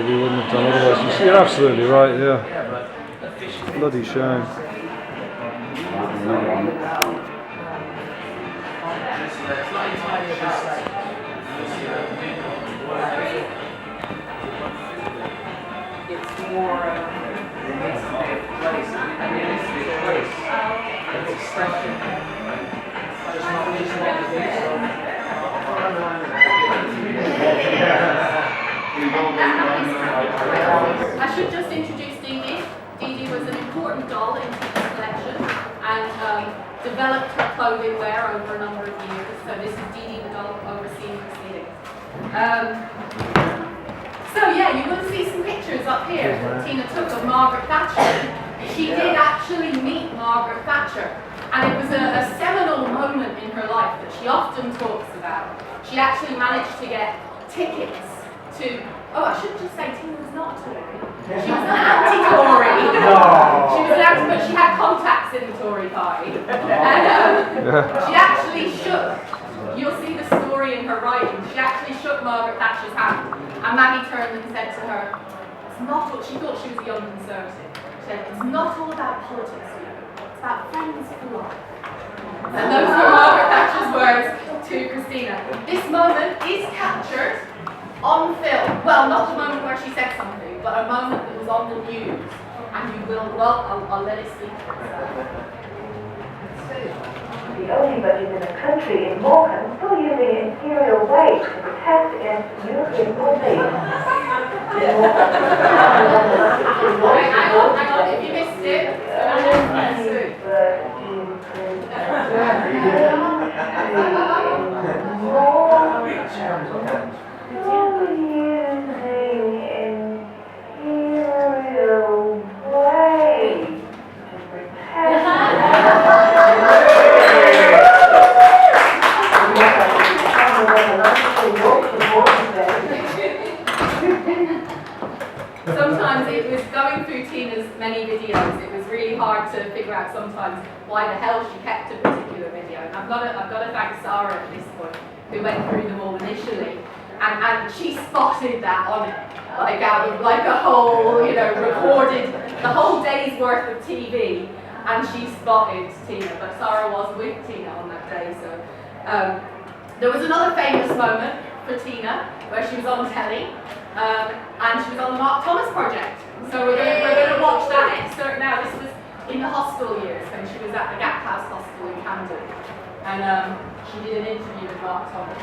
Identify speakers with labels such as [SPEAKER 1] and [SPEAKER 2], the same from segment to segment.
[SPEAKER 1] we wouldn't have done otherwise. You're absolutely right, yeah. Bloody shame.
[SPEAKER 2] It's more, it needs to be a place. I mean, it needs to be a place. It's expression. Just not just what it is.
[SPEAKER 3] I should just introduce Dee Dee. Dee Dee was an important doll in Tina's collection and developed her clothing wear over a number of years. So this is Dee Dee the doll overseeing proceedings. So yeah, you will see some pictures up here that Tina took of Margaret Thatcher. She did actually meet Margaret Thatcher, and it was a seminal moment in her life that she often talks about. She actually managed to get tickets to, oh, I should just say Tina was not a Tory. She was an anti-Tory. She was an anti, but she had contacts in the Tory party. And she actually shook, you'll see the story in her writing, she actually shook Margaret Thatcher's hand. And Maggie turned and said to her, it's not all, she thought she was a young conservative. She said, it's not all about politics, you know. It's about friends for life. And those were Margaret Thatcher's words to Christina. This moment is captured on film. Well, not the moment where she said something, but a moment that was on the news. And you will, well, I'll let it speak for itself.
[SPEAKER 4] The only budget in the country is Morecambe still using imperial weight to protect against European policies.
[SPEAKER 3] Hang on, if you missed it, sometimes it was going through Tina's many videos, it was really hard to figure out sometimes why the hell she kept a particular video. And I've got to thank Sarah at this point, who went through them all initially, and she spotted that on it, like out of like a whole, you know, recorded the whole day's worth of TV, and she spotted Tina. But Sarah was with Tina on that day, so there was another famous moment for Tina where she was on telly. And she was on the Mark Thomas project. So we're going to watch that excerpt now. This was in the hostel years when she was at the Gap House Hostel in Camden. And she did an interview with Mark Thomas.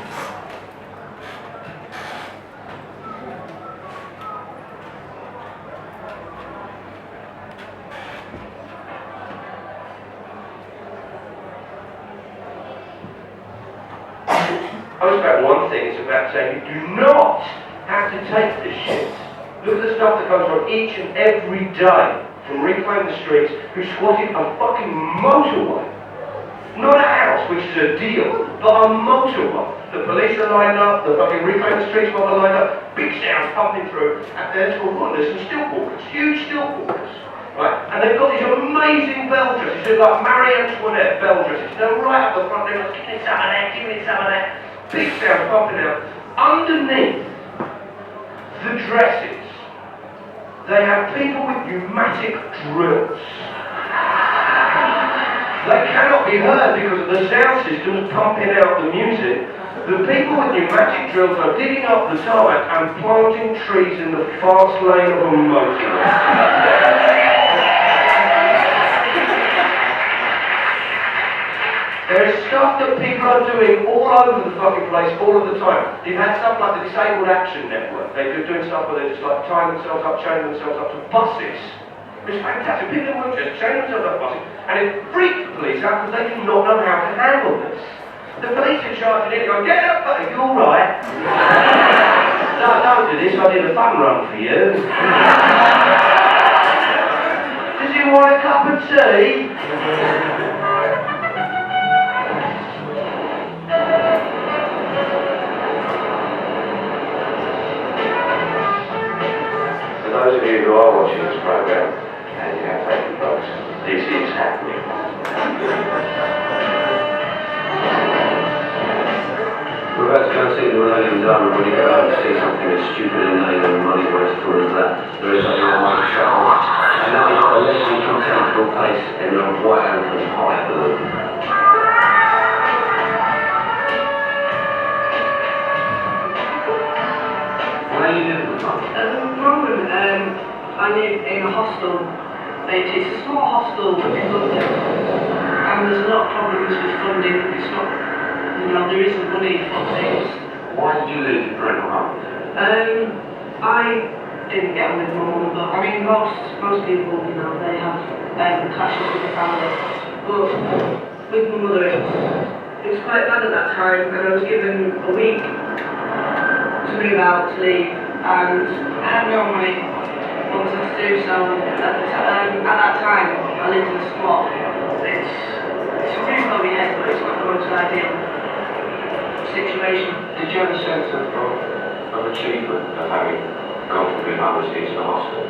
[SPEAKER 5] I was about one thing, it's about saying you do not have to take this shit. Look at the stuff that goes on each and every day from Reclaim the Streets, who squatted a fucking motorway. Not a house, which is a deal, but a motorway. The police are lined up, the fucking Reclaim the Streets mob are lined up, big sounds pumping through, and there's some stilt walkers, huge stilt walkers. Right? And they've got these amazing bell dresses, they're like Marie Antoinette bell dresses. They're right up the front, they're like, give me some of that, give me some of that. Big sounds pumping out. Underneath the dresses, they have people with pneumatic drills. They cannot be heard because of the sound systems pumping out the music. The people with pneumatic drills are digging up the tarmac and planting trees in the fast lane of a motorway. There is stuff that people are doing all over the fucking place, all of the time. You've had stuff like the Disabled Action Network. They're doing stuff where they're just like tying themselves up, chaining themselves up to buses. It's fantastic. People in wheelchairs chain themselves up to buses, and it freaks the police out because they do not know how to handle this. The police are charging in and going, get up, buddy, you alright? No, don't do this, I did a fun run for you. Does he want a cup of tea? For those of you who are watching this program, and you have taken drugs, this is happening.
[SPEAKER 6] We're about to go and see the Millennium Dome, and when you go out and see something as stupid and lame and money waste for
[SPEAKER 5] There is something on my show, and that is a less than contemptible place in the White Elephant Pie. Where are you living at the moment?
[SPEAKER 6] At the moment, I live in a hostel. It's a small hostel in London, and there's a lot of problems with funding. It's not, there isn't money for things.
[SPEAKER 5] Why did you leave your parental home?
[SPEAKER 6] I didn't get on with my mum, but I mean, most people, they have clashes with the family. But with my mother, it was quite bad at that time, and I was given a week to move out, to leave, and I had no money. What was I to do? So at that time, I lived in a squat. It's a roof over your head, but it's not the most ideal situation.
[SPEAKER 5] Did you have a sense of achievement of having gone from being homeless into the hostel?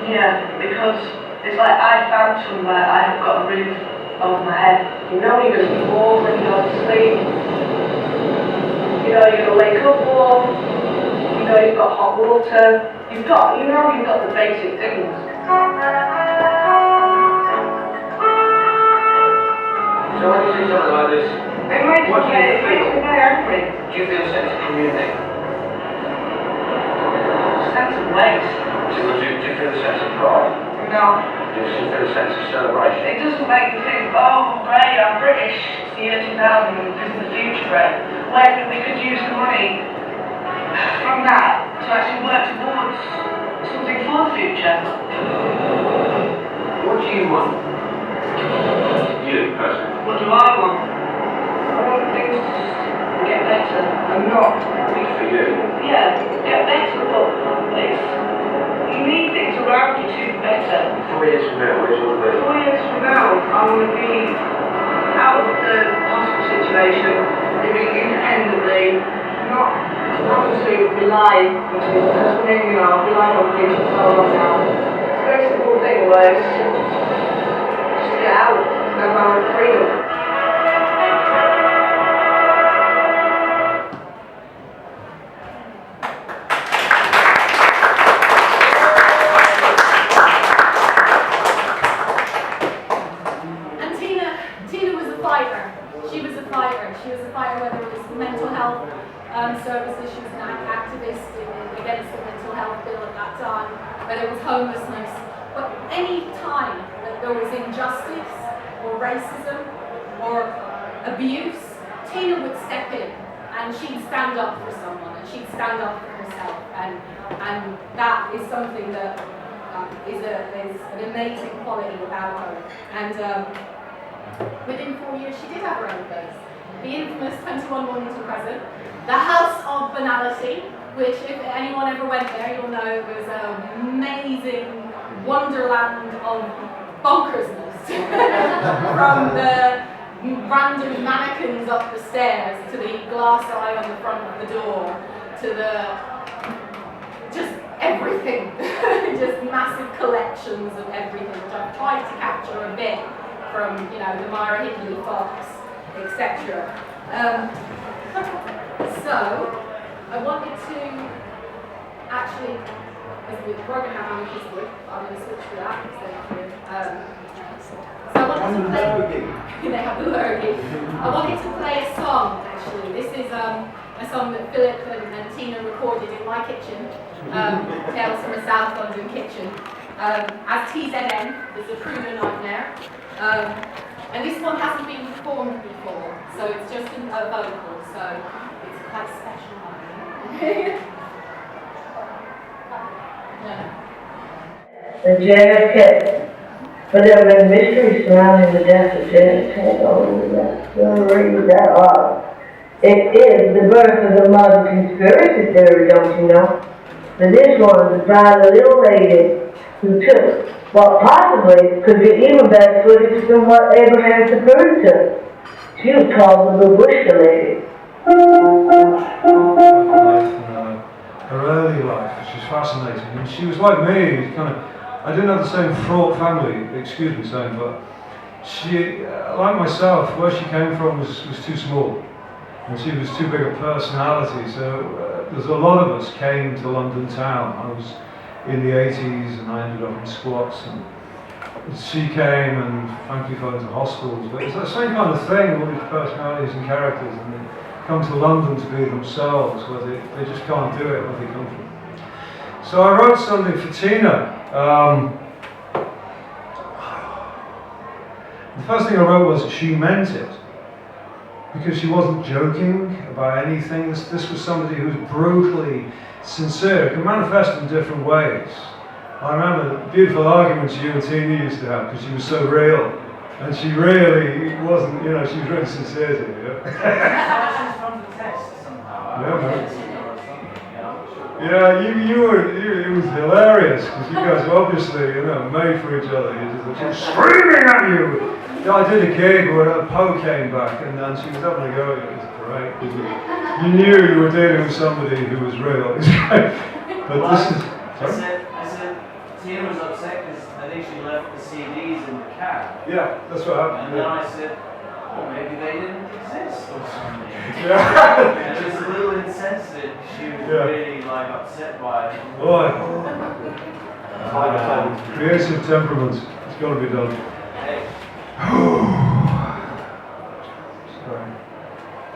[SPEAKER 6] Yeah, because it's like I found somewhere. I have got a roof over my head. You can walk when you go to sleep. You're going to wake up warm. You've got hot water. You've got the basic things.
[SPEAKER 5] So when you see something like this,
[SPEAKER 6] It makes me very angry.
[SPEAKER 5] do you feel a sense of community?
[SPEAKER 6] Sense of waste.
[SPEAKER 5] Do you feel a sense of pride?
[SPEAKER 6] No.
[SPEAKER 5] Do you feel a sense of celebration?
[SPEAKER 6] It doesn't make me think, oh great, I'm British, it's the year 2000, this is the future great. When we could use the money from that to actually work towards something for the future.
[SPEAKER 5] What do you want? You, personally?
[SPEAKER 6] What do I want? I want things to get better and not.
[SPEAKER 5] For you?
[SPEAKER 6] Yeah, get better, but you need things around you to be better.
[SPEAKER 5] 4 years from now, where do you want to be?
[SPEAKER 6] 4 years from now, I want to be out of the hospital situation, living independently, not to rely on people. That's what I mean, I've relied on people for so long now. It's a very simple thing where it's just get out and have my own freedom.
[SPEAKER 3] Whether it was mental health services, she was an activist against the mental health bill at that time, whether it was homelessness, but any time that there was injustice or racism or abuse, Tina would step in and she'd stand up for someone and she'd stand up for herself, and that is something that is an amazing quality about her. And within 4 years she did have her own place. The infamous 21 Mornington Crescent, the House of Banality, which if anyone ever went there, you'll know it was an amazing wonderland of bonkersness. From the random mannequins up the stairs, to the glass eye on the front of the door, to the just everything. Just massive collections of everything, which I've tried to capture a bit from, the Myra Hindley Fox, etc. So, I wanted to actually, because we're going to have amethyst, I'm going to switch to that instead of here. So I wanted to play, they have the lurgy. I wanted to play a song, actually. This is a song that Philip and Tina recorded in my kitchen, Tales from a South London Kitchen, as TZN, it's a Pruder Nightmare. And this one hasn't been performed before, so it's just a vocal, so it's quite special.
[SPEAKER 4] The JFK. But there have been mysteries surrounding the death of JFK. Don't read that off. It is the birth of the modern conspiracy theory, don't you know? But this one is about a little lady who took what possibly could be even better footage than what Abraham Sapir took. She was called the Babushka lady.
[SPEAKER 1] Her early life, which was fascinating, and she was like me, I didn't have the same fraught family, excuse me saying, but she, like myself, where she came from was too small, and she was too big a personality, so there's a lot of us came to London town. I was in the 80s, and I ended up in squats. And she came and frankly fell into hospitals. But it's the same kind of thing, all these personalities and characters, and they come to London to be themselves, where they just can't do it where they come from. So I wrote something for Tina. The first thing I wrote was she meant it, because she wasn't joking about anything. This was somebody who was brutally sincere. It could manifest in different ways. I remember the beautiful arguments you and Tina used to have, because she was so real, and she really wasn't, you know, she was really sincere to you.
[SPEAKER 2] She's from the test somehow.
[SPEAKER 1] Yeah, it was hilarious, because you guys were obviously, you know, made for each other. You just screaming at you. I did a gig where Poe came back, and she was having a go at it. It was great. You knew you were dealing with somebody who was real. It was great. But
[SPEAKER 2] well,
[SPEAKER 1] this is.
[SPEAKER 2] I said, Tina was upset because I think she left the CDs in the cab.
[SPEAKER 1] Yeah, that's what happened.
[SPEAKER 2] And then I said, well, maybe they didn't exist or something.
[SPEAKER 1] Yeah.
[SPEAKER 2] And it was a little insensitive. She was really like upset by it.
[SPEAKER 1] Boy. Creative temperament. It's got to be done.
[SPEAKER 2] Hey.
[SPEAKER 1] Sorry.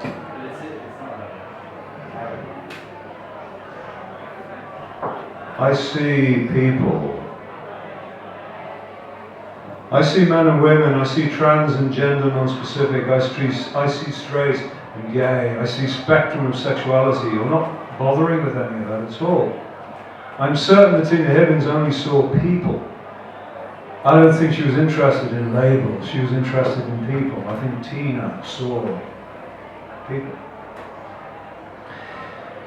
[SPEAKER 2] But it's not like
[SPEAKER 1] I see people. I see men and women. I see trans and gender non-specific. I see straight and gay. I see spectrum of sexuality. I'm not bothering with any of that at all. I'm certain that Tina Hibbins only saw people. I don't think she was interested in labels. She was interested in people. I think Tina saw people.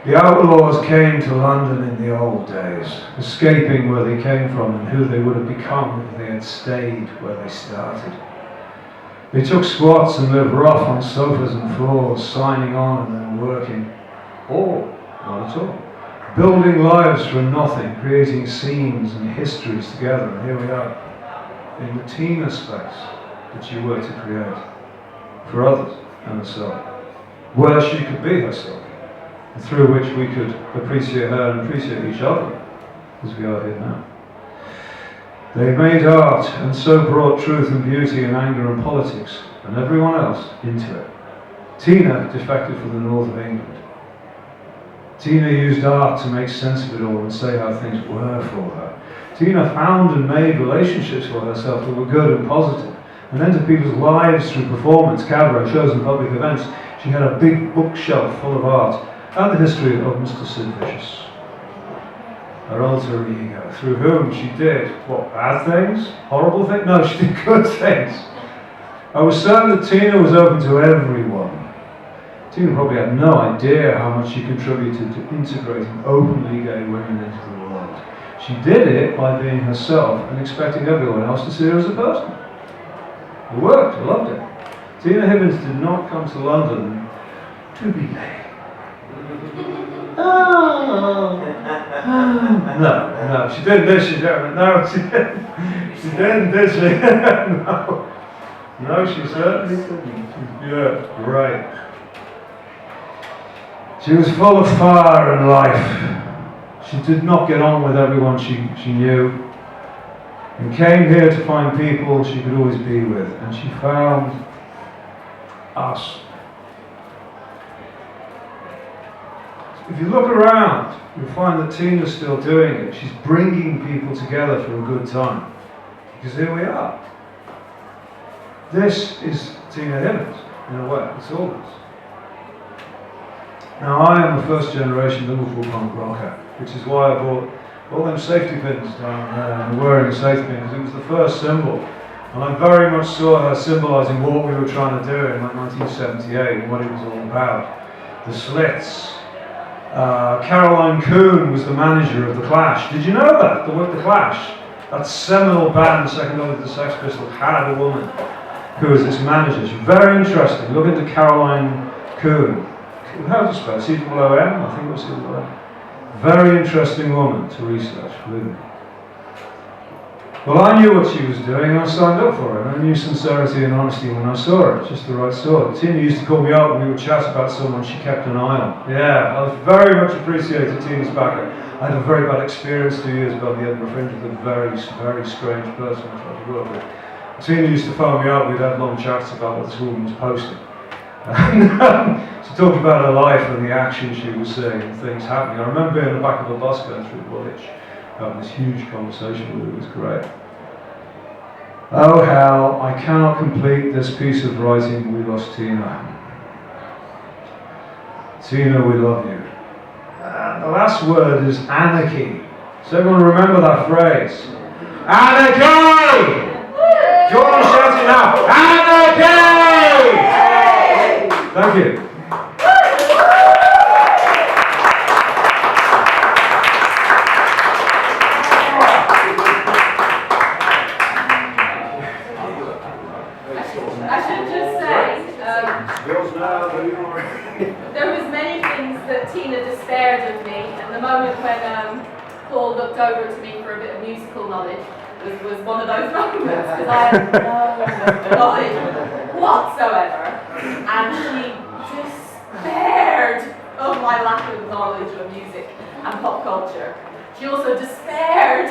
[SPEAKER 1] The outlaws came to London in the old days, escaping where they came from and who they would have become if they had stayed where they started. They took squats and lived rough on sofas and floors, signing on and then working. Or, not at all. Building lives from nothing, creating scenes and histories together, and here we are, in the Tina space that you were to create, for others and herself, where she could be herself, and through which we could appreciate her and appreciate each other, as we are here now. They made art, and so brought truth and beauty and anger and politics, and everyone else into it. Tina defected from the north of England. Tina used art to make sense of it all and say how things were for her. Tina found and made relationships for herself that were good and positive, and entered people's lives through performance, cabaret, shows and public events. She had a big bookshelf full of art, and the history of Mr. Sid Vicious, her alter ego, through whom she did, what, bad things? Horrible things? No, she did good things. I was certain that Tina was open to everyone. Tina probably had no idea how much she contributed to integrating openly gay women into the world. She did it by being herself and expecting everyone else to see her as a person. It worked, I loved it. Tina Hibbins did not come to London to be gay. No, she didn't, did she, Jeremy? No, she didn't. She didn't, did she? No, she certainly didn't. Yeah, right. She was full of fire and life. She did not get on with everyone she knew, and came here to find people she could always be with, and she found us. If you look around, you'll find that Tina's still doing it. She's bringing people together for a good time. Because here we are. This is Tina Hibbins, in a way. It's all this. Now, I am a first generation Liverpool punk rocker, which is why I bought all them safety pins down there and wearing a safety pin, because it was the first symbol. And I very much saw her symbolising what we were trying to do in like 1978 and what it was all about. The slits. Caroline Coon was the manager of The Clash. Did you know that? The Clash, that seminal band second only to the Sex Pistols, had a woman who was its manager. She's very interesting. Look into Caroline Coon. How do you spell? C-O-O-M? I think it was C-O-O-M. Very interesting woman to research, believe me. Well, I knew what she was doing and I signed up for it. And I knew sincerity and honesty when I saw it, just the right sort. Tina used to call me up and we would chat about someone she kept an eye on. Yeah, I very much appreciated Tina's backup. I had a very bad experience 2 years ago on the Edinburgh Fringe with a very, very strange person I tried to work with. Tina used to phone me up, we'd have long chats about what this woman was posting. And she talked about her life and the action she was seeing and things happening. I remember being in the back of a bus going through Woolwich, having this huge conversation with her. It was great. Oh hell, I cannot complete this piece of writing, we lost Tina. Tina, we love you. The last word is anarchy. Does everyone remember that phrase? Anarchy! Do you want to shout it now? Anarchy! Thank you.
[SPEAKER 3] I should just say, there was many things that Tina despaired of me, and the moment when Paul looked over to me for a bit of musical knowledge was one of those moments, because I had no knowledge whatsoever, and she despaired of my lack of knowledge of music and pop culture. She also despaired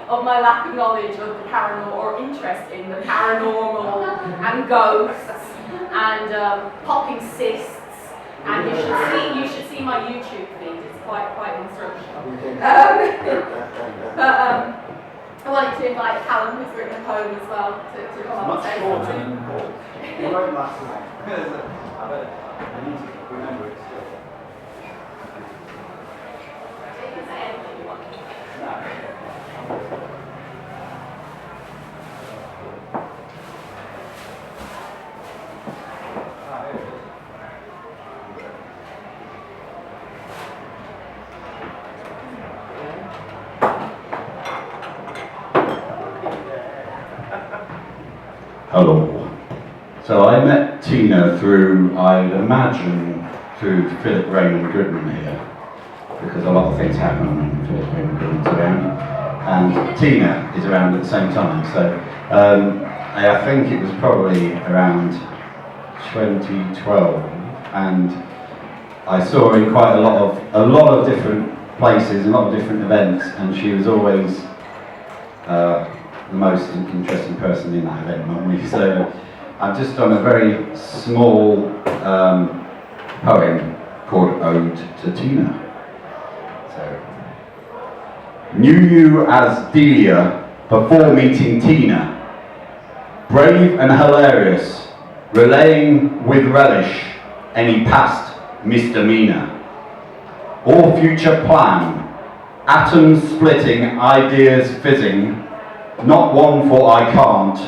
[SPEAKER 3] of my lack of knowledge of the paranormal, or interest in the paranormal and ghosts and popping cysts. And you should see my YouTube feed. It's quite instructional. But I wanted to invite Callum, who's written a poem as well, to come up and say something.
[SPEAKER 7] You wrote last night. I need to remember it still.
[SPEAKER 3] You can say anything you want.
[SPEAKER 7] Hello. So I met Tina through, I'd imagine, through Philip Raymond Goodman here, because a lot of things happen when Philip Raymond Goodman's around, and Tina is around at the same time. So I think it was probably around 2012, and I saw her in quite a lot of different places, a lot of different events, and she was always the most interesting person in that event, normally. So I've just done a very small poem called Ode to Tina. So, knew you as Delia before meeting Tina, brave and hilarious, relaying with relish any past misdemeanor or future plan, atoms splitting, ideas fizzing, not one for I can't,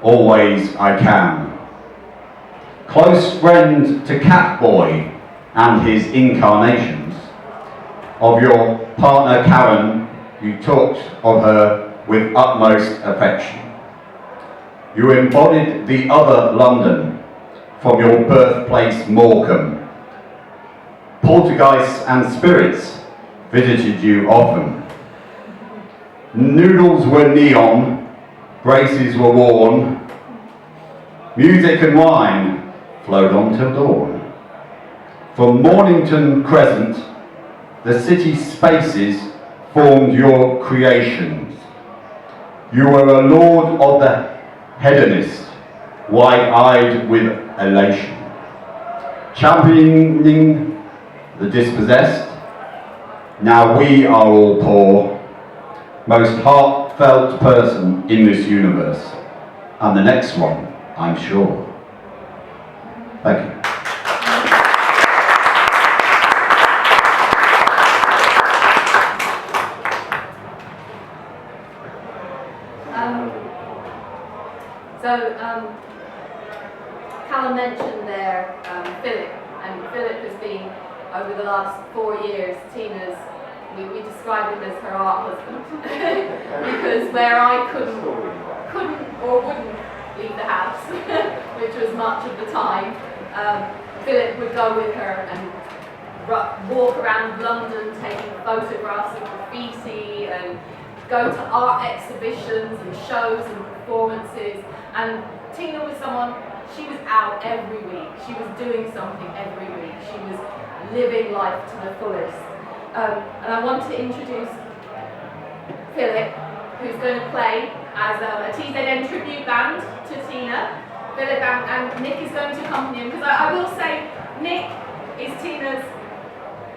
[SPEAKER 7] always I can. Close friend to Catboy and his incarnations. Of your partner Karen, you talked of her with utmost affection. You embodied the other London from your birthplace Morecambe. Poltergeists and spirits visited you often. Noodles were neon, braces were worn, music and wine flowed on till dawn. From Mornington Crescent, the city spaces formed your creations. You were a lord of the hedonist, wide-eyed with elation, championing the dispossessed. Now we are all poor, most heartfelt person in this universe, and the next one, I'm sure. Thank you.
[SPEAKER 3] Callum mentioned there Philip, and Philip has been, over the last 4 years, Tina's, we describe him as her art husband, because where I couldn't or wouldn't leave the house, which was much of the time, Philip would go with her and walk around London taking photographs of graffiti and go to art exhibitions and shows and performances. And Tina was someone, she was out every week, she was doing something every week, she was living life to the fullest. And I want to introduce Philip, who's going to play as a TZN tribute band to Tina. Philip and Nick is going to accompany him, because I will say Nick is Tina's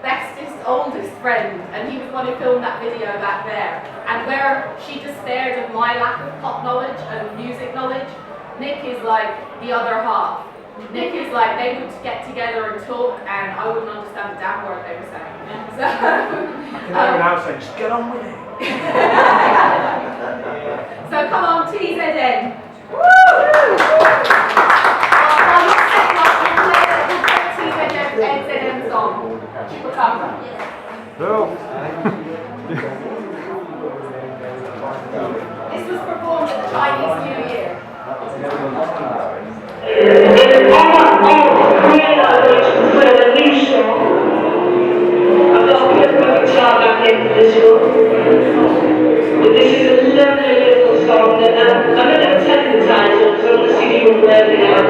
[SPEAKER 3] bestest, oldest friend, and he was going to film that video back there. And where she despaired of my lack of pop knowledge and music knowledge, Nick is like the other half. Nick is like, they would get together and talk, and I wouldn't understand a damn word they were saying. So,
[SPEAKER 2] now saying, just get on with it.
[SPEAKER 3] So come on, TZN. Woo! TZN song. Chupacabra.
[SPEAKER 1] No.
[SPEAKER 3] This was performed at the Chinese New Year.
[SPEAKER 6] I've got to put my guitar back in this one. But this is a lovely little song that I'm going to tell you the title because I want to see you work it out.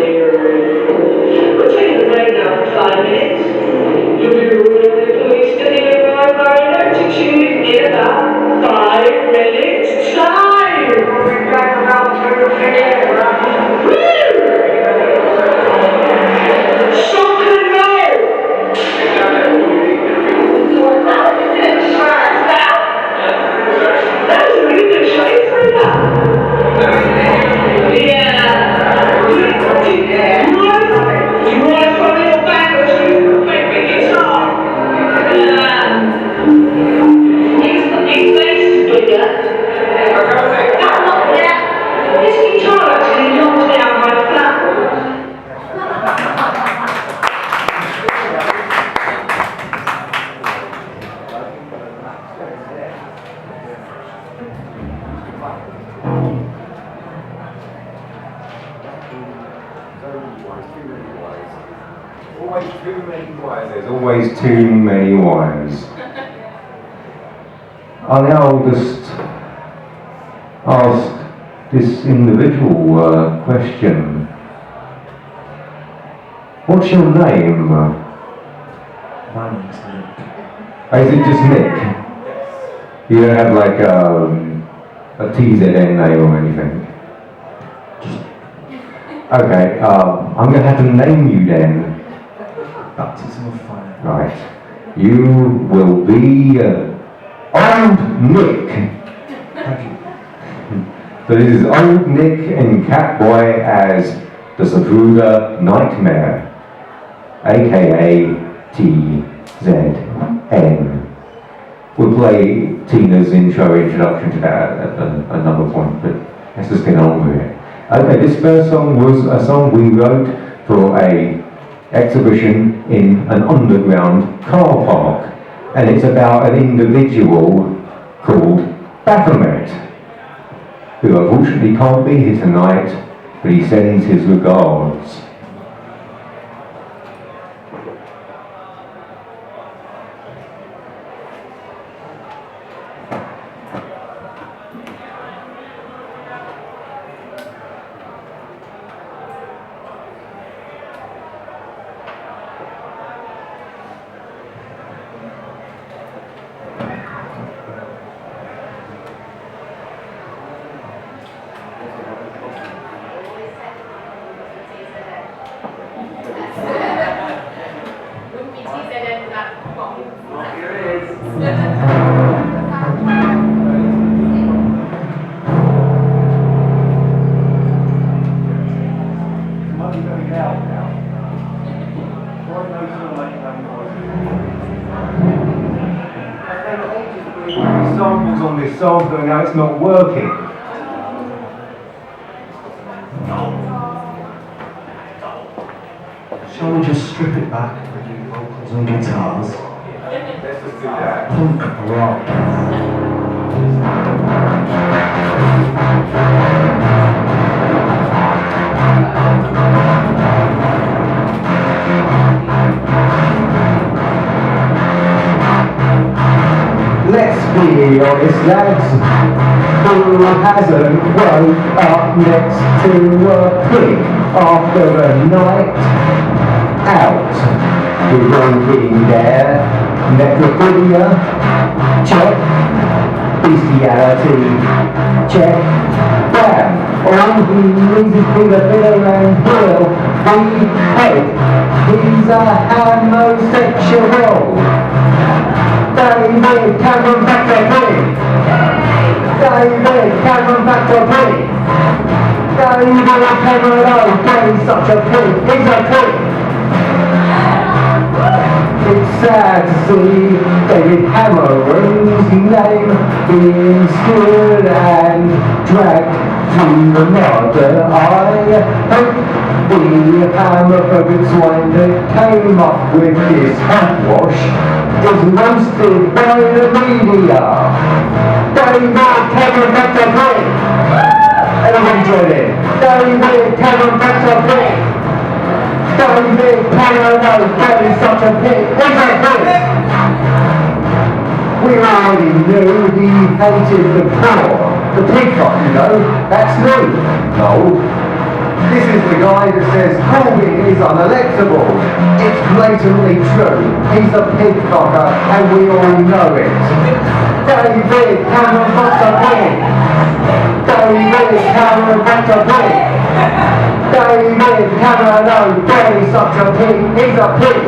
[SPEAKER 6] We're taking a break now for 5 minutes. You'll be ruling the police to the arrive by electricity in about 5 minutes time. We'll be back about 2 p.m. Woo! Shock and roll! That was a really good shot through that. Yeah. You want to put a little bangers with your favorite guitar? His bass is bigger. His guitar actually knocks down my flat.
[SPEAKER 8] Always too many wires. There's always too many wires. I'll now just ask this individual question. What's your name?
[SPEAKER 9] My name's Nick.
[SPEAKER 8] Is it just Nick? You don't have like a TZN name or anything? Okay, I'm going to have to name you then.
[SPEAKER 9] Baptism of fire.
[SPEAKER 8] Right. You will be Old Nick.
[SPEAKER 9] Thank you.
[SPEAKER 8] So this is Old Nick and Catboy as the Savuda Nightmare, aka TZN. We'll play Tina's introduction to that at another point, but let's just get on with it. Okay, this first song was a song we wrote for a exhibition in an underground car park, and it's about an individual called Baphomet, who unfortunately can't be here tonight, but he sends his regards.
[SPEAKER 3] Wouldn't be TZN without pop.
[SPEAKER 2] Here it is.
[SPEAKER 1] Might be going out now. God knows how to make that noise. Samples on this song, but now it's not working.
[SPEAKER 9] Shall we just strip it back and do vocals and guitars?
[SPEAKER 8] Let's just do that.
[SPEAKER 9] Punk rock.
[SPEAKER 8] Let's be honest, lads. Who hasn't woke up next to a pig after a night out? We've all been there. Necrophilia, check. Bestiality, check. Bam! All he needs is bigger, and he'll be head. He's a homosexual. David Cameron back to pig. David Cameron back to pig. David Cameron, oh, he's such a pig. He's a pig. It's sad to see David Cameron's name being stood and dragged to the mud. I hope the homophobic swine that came up with this handwash is roasted by the media. David Cameron back to pig. Everyone join in. David Cameron back to pig. David Cameron, oh, he's such a pig. He's a pig. We already knew he hated the poor. The pig fight, you know. That's new. No. This is the guy that says Corbyn is unelectable. It's blatantly true. He's a pig cocker and we all know it. David Cameron wants a pig. David Cameron wants a pig. David Cameron, oh, Daddy's such a pig. He's a pig.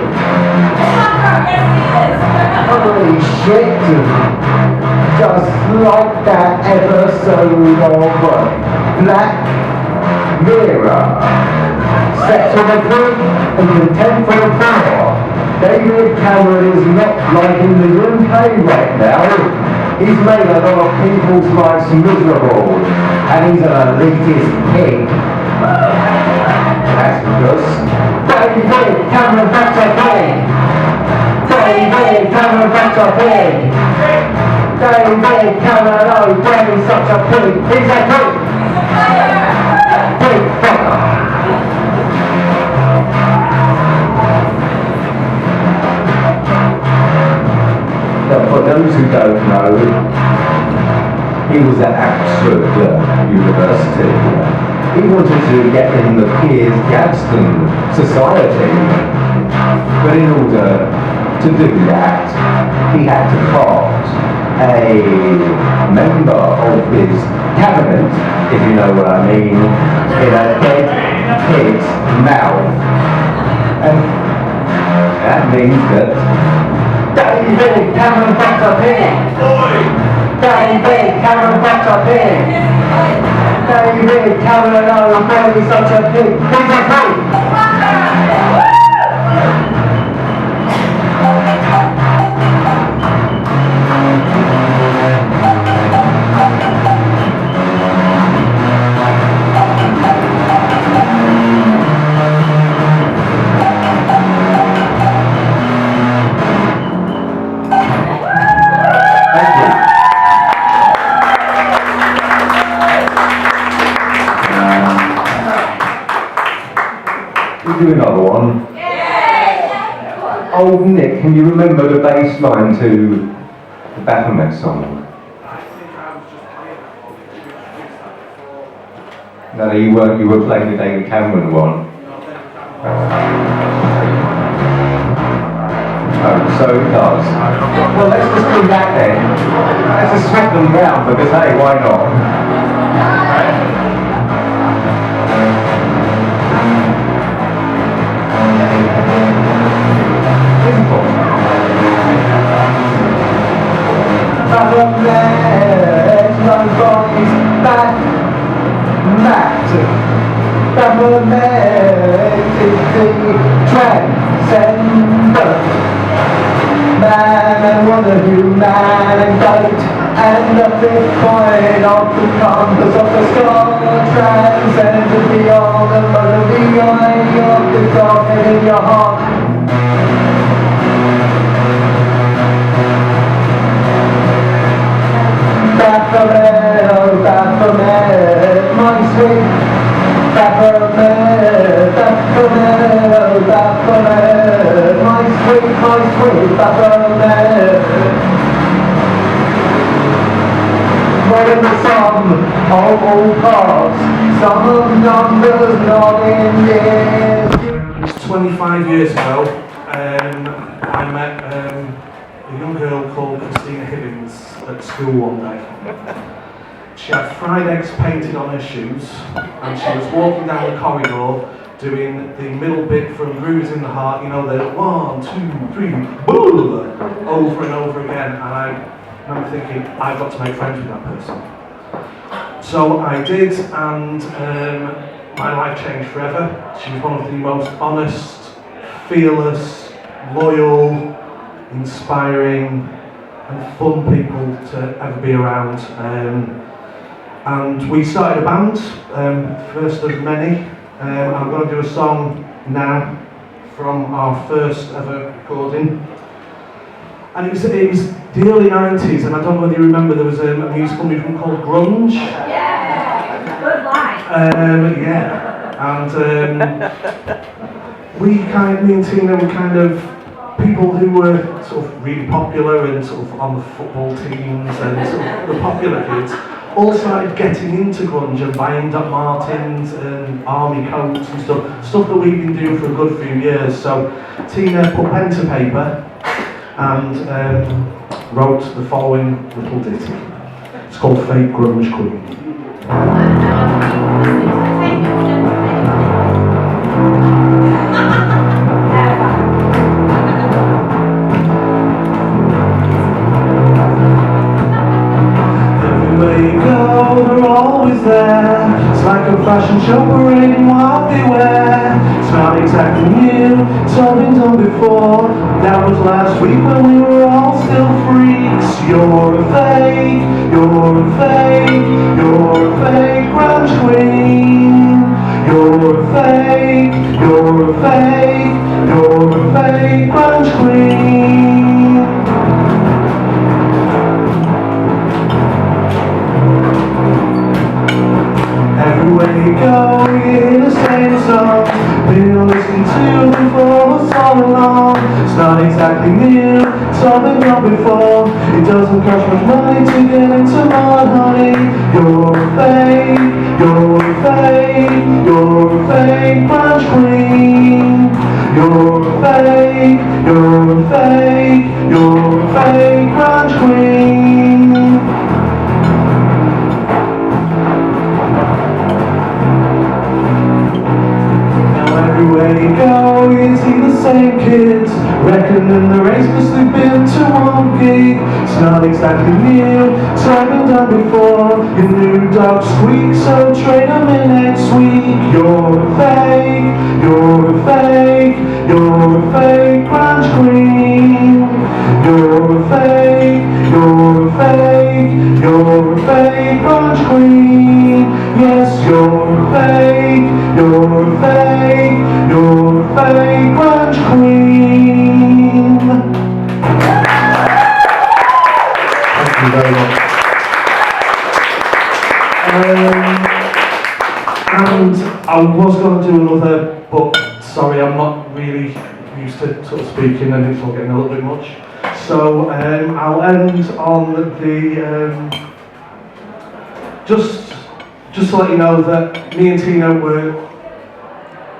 [SPEAKER 8] Holy shit. Just like that episode of Black Mirror. Sex for the pig and contempt for the poor. David Cameron is not like in the UK right now. He's made a lot of people's lives miserable, and he's an elitist pig. That's because David Cameron, that's a pig. David Cameron, that's a pig. David Cameron, oh, David's such a pig. He's a pig. Pig fucker. Now, for those who don't know, he was at Oxford University. He wanted to get in the Piers Gadsden Society, but in order to do that, he had to part a member of his cabinet, if you know what I mean, in a dead pig's mouth. And that means that David Cameron got a pig! David Cameron got a pig! David Cameron, oh, God, he's such a pig! He's a pig! Do another one. Yeah. Oh, Nick, can you remember the bass line to the Baphomet song? No, you weren't. You were playing the David Cameron one. Oh, so it does. Well, let's just do that then. Let's just swap them round because hey, why not? Nobody's back, Matt. Baphomet is the transcendent man and woman, man and goat, and the Bitcoin of the compass of the sky, transcendent beyond the motor, the eye of the dark in your heart. Baphomet, oh Baphomet, my sweet Baphomet, Baphomet, oh Baphomet, my sweet Baphomet. What in the sum of all parts, sum of numbers not in years.
[SPEAKER 10] 25 years ago, I met a young girl called Tina Hibbins at school one day. She had fried eggs painted on her shoes, and she was walking down the corridor doing the middle bit from Grooves in the Heart, you know, the 1, 2, 3, boo, over and over again, and I remember thinking, I've got to make friends with that person. So I did, and my life changed forever. She was one of the most honest, fearless, loyal, inspiring and fun people to ever be around. And we started a band, first of many. I'm going to do a song now from our first ever recording. And it was the early 90s, and I don't know whether you remember, there was a musical movement called grunge.
[SPEAKER 3] Yeah, good line.
[SPEAKER 10] Me and Tina were kind of people who were sort of really popular and sort of on the football teams and sort of the popular kids, all started getting into grunge and buying Doc Martens and army coats and stuff that we've been doing for a good few years. So Tina put pen to paper and wrote the following little ditty. It's called Fake Grunge Queen. Everywhere you go, they're always there. It's like a fashion show parading what they wear. It's not exactly new, it's all been done before. That was last week when we were all still freaks. You're a fake, you're a fake, you're a fake grunge queen. You're a fake, you're a fake, you're a fake grunge queen. Everywhere you go, you hear the same song. Been listening to them for so long. It's not exactly new, it's all been done before. It doesn't cost much money to get into mud, honey. You're a fake, you're a fake, you're a fake grunge queen. You're a fake, you're a fake, you're a fake grunge queen. Everywhere you go, you see the same kids reckoning the race cause they've been to one gig. It's not exactly new, it's all been done before. Your new dog squeaks, so train them in next week. You're a fake, you're a fake, you're a fake grunge queen. You're a fake, you're a fake, you're a fake grunge queen. Yes, you're a fake, you're a fake, you're a fake grunge queen. Thank you very much. And I was going to do another, but sorry, I'm not really used to sort of speaking and it's all getting a little bit much. So I'll end on the just to let you know that me and Tina were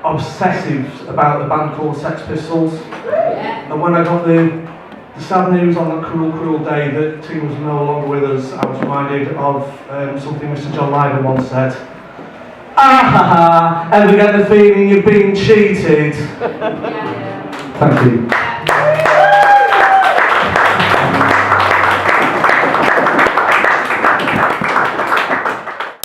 [SPEAKER 10] obsessive about the band called Sex Pistols. And when I got the sad news on that cruel, cruel day that Tina was no longer with us, I was reminded of something Mr. John Lydon once said. Ah, ever get the feeling you've been cheated? Thank you.